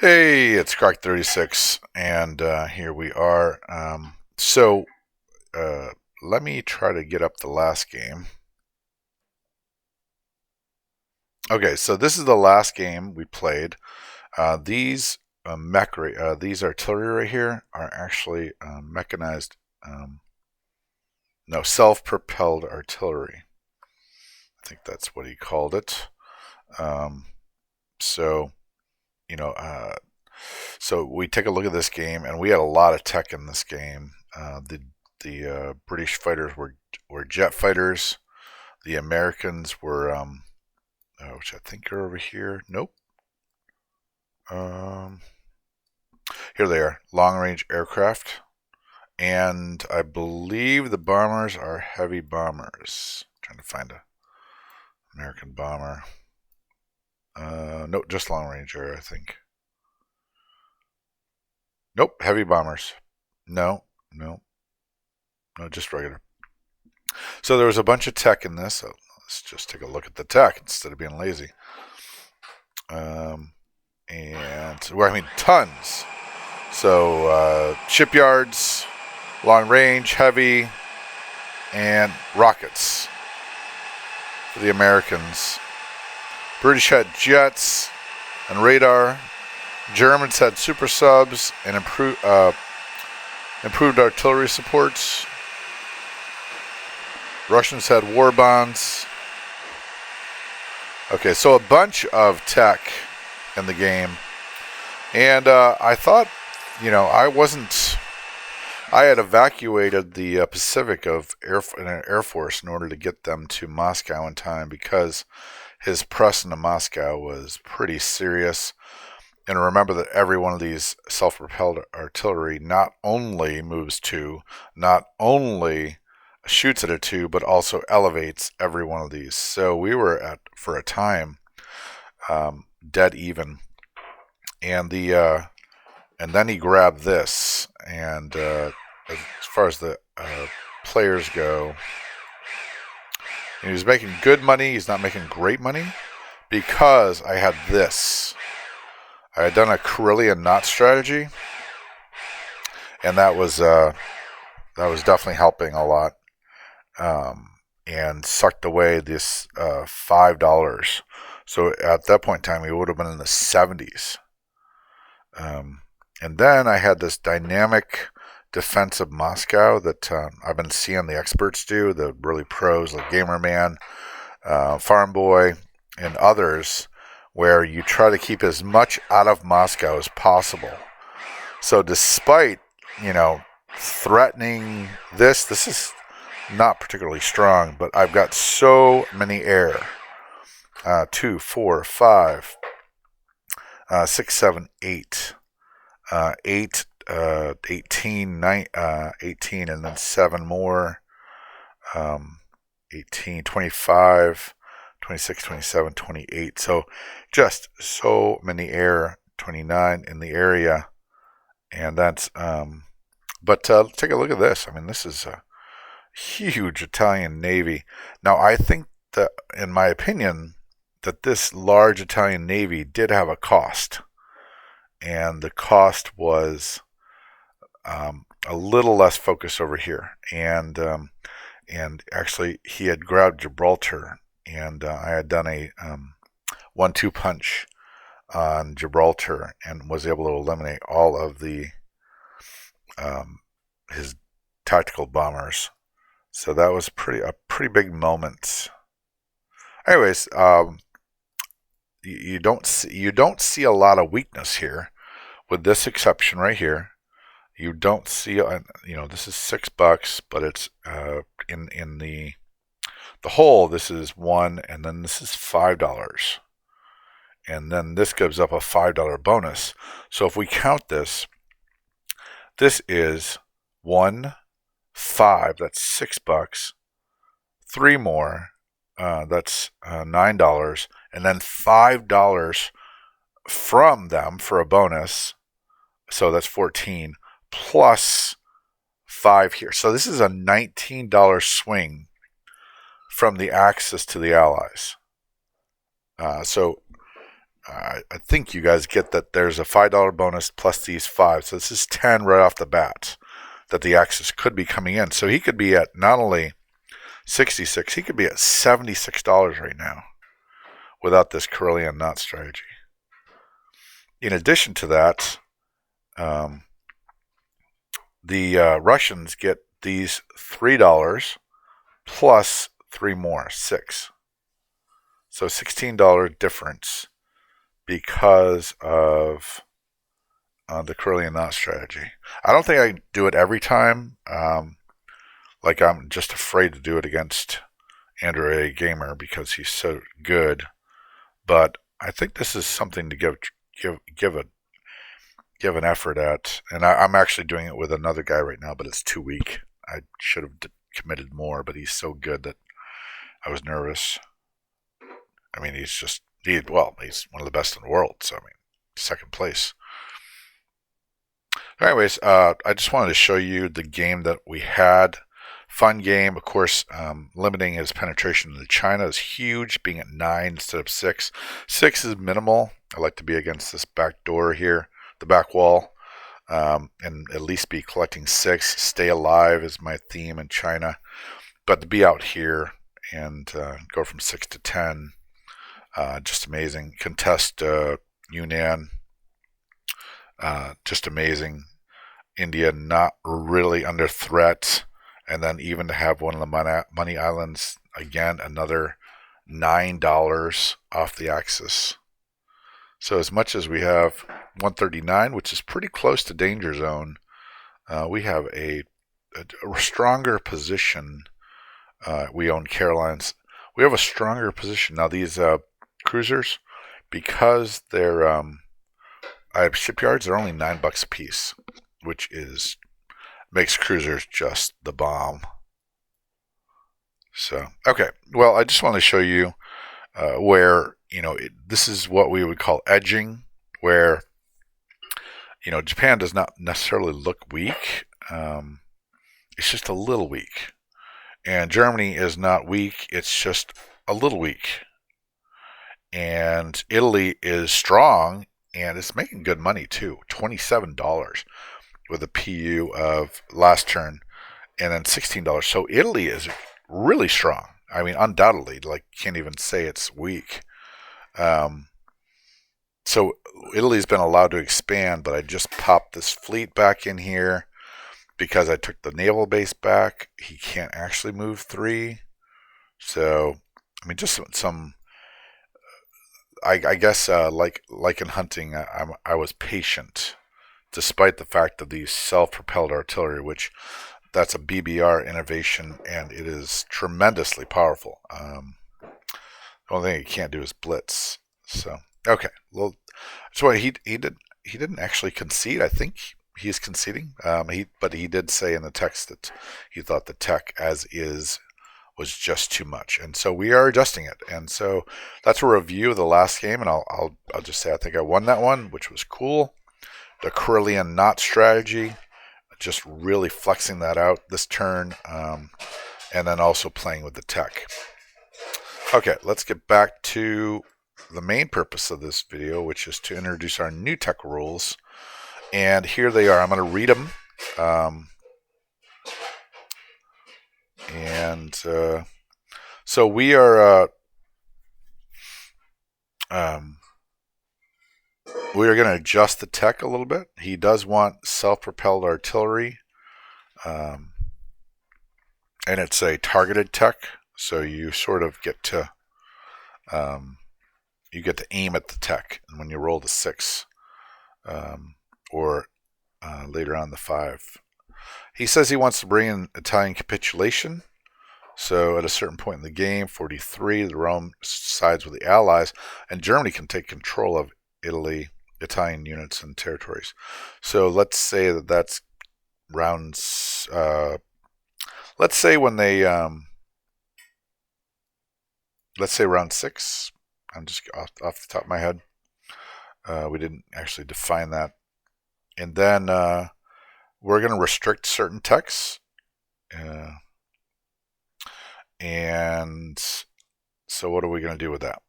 Hey, it's Croc36, and here we are. Uh, let me try to get up the last game. Okay, so this is the last game we played. These artillery right here are actually mechanized, um, no, self-propelled artillery. I think that's what he called it. Um, so you know, so we take a look at this game, and we had a lot of tech in this game. The British fighters were jet fighters. The Americans were, which I think are over here. Nope. Um, Here they are, long range aircraft, and I believe the bombers are heavy bombers. Trying to find a American bomber. Nope, just long range air, I think. Nope, heavy bombers. No, no, no, just regular. So there was a bunch of tech in this. So let's just take a look at the tech instead of being lazy. Well, I mean, tons. So shipyards, long range, heavy, and rockets for the Americans. British had jets and radar. Germans had super subs and improved artillery supports. Russians had war bonds. Okay, so a bunch of tech in the game. And I thought, I had evacuated the Pacific of Air Force in order to get them to Moscow in time because his press into Moscow was pretty serious. And remember that every one of these self-propelled artillery not only moves two, not only shoots at a two, but also elevates every one of these. So we were for a time, dead even. And and then he grabbed this, and as far as the players go, he was making good money. He's not making great money because I had this. I had done a Carillion knot strategy, and that was definitely helping a lot, and sucked away this $5. So at that point in time, we would have been in the 70s. And then I had this dynamic defense of Moscow that I've been seeing the experts do, the really pros like Gamerman, Farm Boy, and others, where you try to keep as much out of Moscow as possible. So despite, threatening this is not particularly strong, but I've got so many air. 2, 4, 5, 6, 7, 8. 8, 18, 18, and then 7 more. 18, 25, 26, 27, 28. So just so many air, 29 in the area. And that's, but take a look at this. I mean, this is a huge Italian Navy. Now, I think that, in my opinion, that this large Italian Navy did have a cost. And the cost was a little less focused over here. And actually, he had grabbed Gibraltar, and I had done a 1-2 punch on Gibraltar and was able to eliminate all of the his tactical bombers. So that was a pretty big moment. Anyways, you don't see a lot of weakness here, with this exception right here. You don't see, this is $6, but it's in the whole. This is $1, and then this is $5, and then this gives up a $5 bonus. So if we count this, this is 1, 5. That's $6. 3 more. That's $9, and then $5 from them for a bonus. So that's 14 plus 5 here. So this is a $19 swing from the Axis to the Allies. So I think you guys get that there's a $5 bonus plus these 5. So this is 10 right off the bat that the Axis could be coming in. So he could be at not only 66, he could be at $76 right now without this Carillion knot strategy. In addition to that, the Russians get these $3 plus 3 more, 6. So $16 difference because of the Carillion knot strategy. I don't think I do it every time. Like I'm just afraid to do it against Andrew Gamer because he's so good. But I think this is something to give an effort at. And I'm actually doing it with another guy right now, but it's too weak. I should have committed more, but he's so good that I was nervous. I mean, he's one of the best in the world. So I mean, second place. Anyways, I just wanted to show you the game that we had. Fun game, of course. Limiting his penetration into China is huge, being at 9 instead of 6. 6 is minimal. I like to be against this back door here, the back wall, and at least be collecting 6. Stay alive is my theme in China, but to be out here and go from 6 to 10, just amazing. Contest Yunnan, just amazing. India not really under threat, and then even to have one of the money islands, again, another $9 off the Axis. So as much as we have 139, which is pretty close to danger zone, we have a stronger position. We own Carolines. We have a stronger position. Now these cruisers, because they're I have shipyards, they're only $9 a piece, which makes cruisers just the bomb. So, okay. Well, I just want to show you where, this is what we would call edging, where, Japan does not necessarily look weak. It's just a little weak. And Germany is not weak. It's just a little weak. And Italy is strong, and it's making good money too. $27 with a PU of last turn, and then $16. So Italy is really strong. I mean, undoubtedly, can't even say it's weak. So Italy's been allowed to expand, but I just popped this fleet back in here because I took the naval base back. He can't actually move 3. So, I mean, just some. I guess like in hunting, I was patient, despite the fact of these self-propelled artillery, which that's a BBR innovation, and it is tremendously powerful. The only thing he can't do is blitz. So okay, well, so he didn't actually concede. I think he's conceding. But he did say in the text that he thought the tech as is was just too much, and so we are adjusting it. And so that's a review of the last game, and I'll just say I think I won that one, which was cool. The Carillion knot strategy, just really flexing that out this turn, and then also playing with the tech. Okay, let's get back to the main purpose of this video, which is to introduce our new tech rules. And here they are. I'm going to read them. So we are going to adjust the tech a little bit. He does want self-propelled artillery, and it's a targeted tech. So you sort of get to aim at the tech, and when you roll the 6, or later on the 5. He says he wants to bring in Italian capitulation. So at a certain point in the game, 43, the Rome sides with the Allies, and Germany can take control of Italy, Italian units, and territories. So let's say that's rounds. Let's say when they, let's say round 6. I'm just off the top of my head. We didn't actually define that. And then we're going to restrict certain texts. And so what are we going to do with that?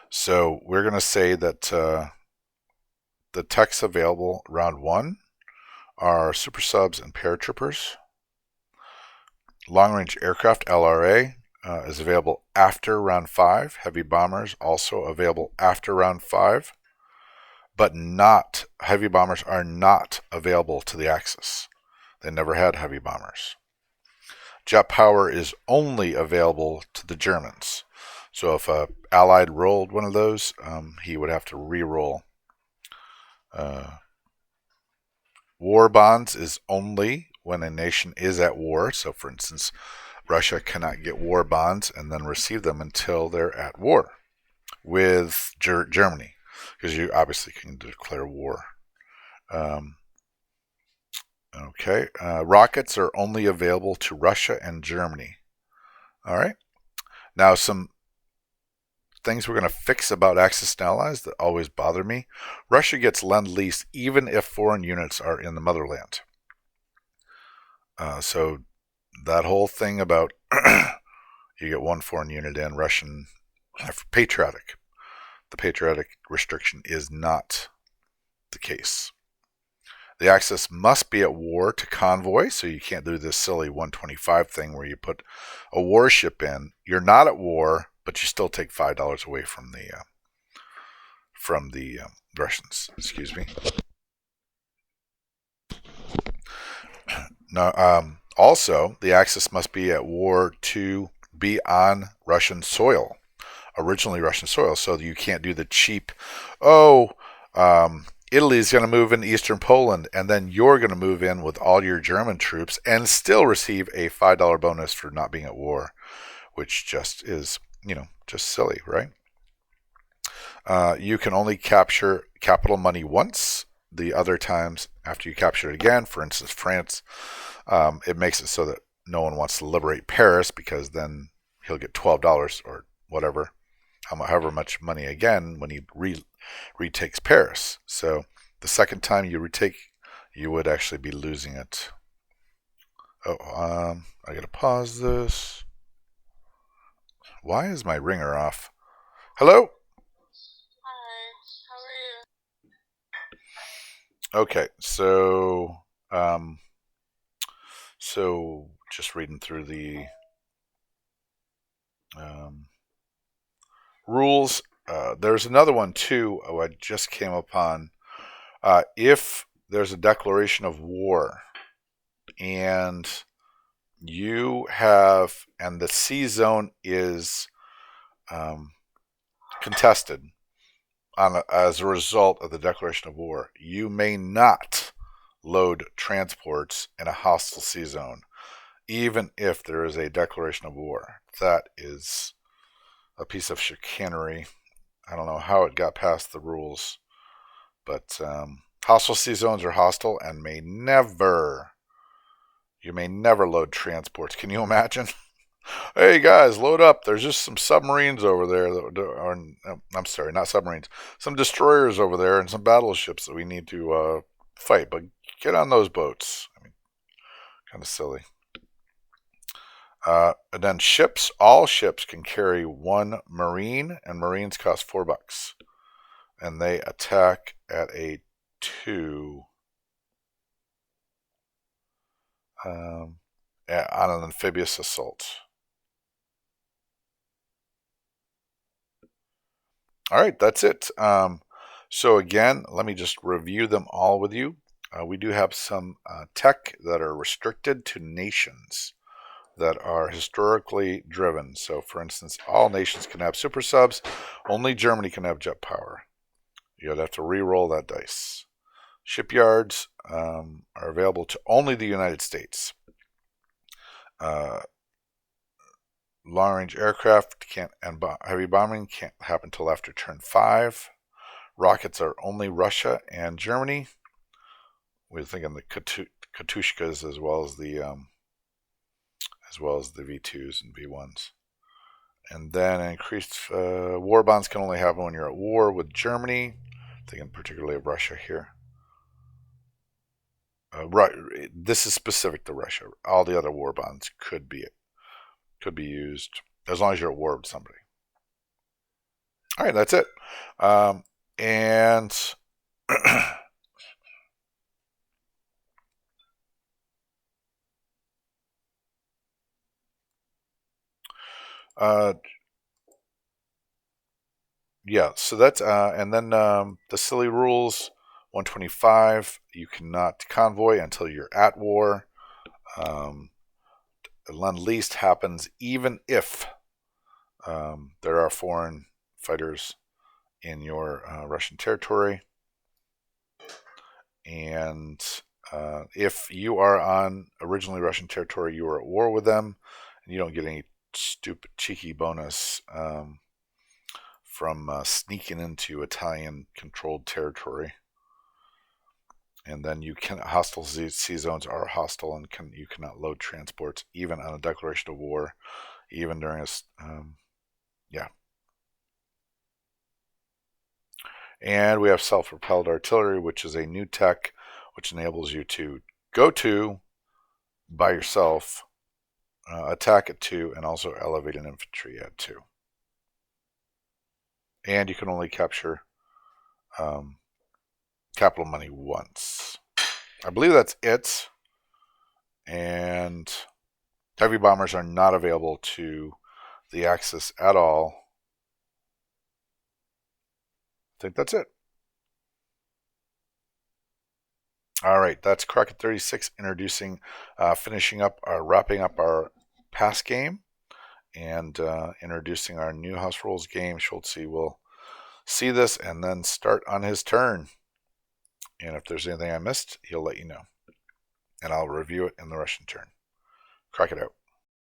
So we're going to say that the techs available round 1 are super subs and paratroopers. Long range aircraft LRA is available after round 5. Heavy bombers also available after round 5, but not heavy bombers are not available to the Axis. They never had heavy bombers. Jet power is only available to the Germans. So if a Allied rolled one of those, he would have to re-roll. War bonds is only when a nation is at war. So, for instance, Russia cannot get war bonds and then receive them until they're at war with Germany, because you obviously can declare war. Okay, rockets are only available to Russia and Germany. All right. Now, some things we're going to fix about Axis and allies that always bother me. Russia gets lend-lease even if foreign units are in the motherland. So that whole thing about you get one foreign unit in Russian patriotic. The patriotic restriction is not the case. The Axis must be at war to convoy, so you can't do this silly 125 thing where you put a warship in. You're not at war, but you still take $5 away from the Russians. Excuse me. Now, also, the Axis must be at war to be on Russian soil, originally Russian soil, so you can't do the cheap, Italy's going to move in eastern Poland, and then you're going to move in with all your German troops and still receive a $5 bonus for not being at war, which just is, just silly, right? You can only capture capital money once. The other times after you capture it again, for instance, France, it makes it so that no one wants to liberate Paris because then he'll get $12 or whatever, however much money again when he retakes Paris. So the second time you retake, you would actually be losing it. I gotta pause this. Why is my ringer off? Hello? Hi, how are you? Okay, so just reading through the rules. There's another one too. I just came upon. If there's a declaration of war, and and the sea zone is contested as a result of the declaration of war, you may not load transports in a hostile sea zone, even if there is a declaration of war. That is a piece of chicanery. I don't know how it got past the rules, but hostile sea zones are hostile and you may never load transports. Can you imagine? Hey guys, load up. There's just some submarines over there. I'm sorry, not submarines. Some destroyers over there and some battleships that we need to fight. But get on those boats. I mean, kind of silly. And then ships. All ships can carry one marine, and marines cost $4, and they attack at a 2 on an amphibious assault. All right, that's it. So again, let me just review them all with you. We do have some tech that are restricted to nations that are historically driven. So, for instance, all nations can have super subs. Only Germany can have jet power. You'd have to re-roll that dice. Shipyards are available to only the United States. Long-range aircraft and heavy bombing can't happen until after turn 5. Rockets are only Russia and Germany. We're thinking the Katushkas as well as the V2s and V1s. And then increased war bonds can only happen when you're at war with Germany. Thinking particularly of Russia here. Right, this is specific to Russia. All the other war bonds could be used as long as you're at war with somebody. All right, that's it. And uh, yeah, so that's and then the silly rules. 125. You cannot convoy until you're at war. Um, lend-lease happens even if there are foreign fighters in your Russian territory, and if you are on originally Russian territory, you are at war with them, and you don't get any stupid cheeky bonus from sneaking into Italian-controlled territory. And then you can hostile sea zones are hostile, and you cannot load transports even on a declaration of war, even during a yeah. And we have self-propelled artillery, which is a new tech which enables you to go to by yourself, attack at 2, and also elevate an infantry at 2. And you can only capture um, capital money once. I believe that's it. And heavy bombers are not available to the Axis at all. I think that's it. All right, that's Crockett 36 introducing, wrapping up our past game, and introducing our new house rules game. Schultze will see this and then start on his turn. And if there's anything I missed, he'll let you know. And I'll review it in the Russian turn. Crockett out.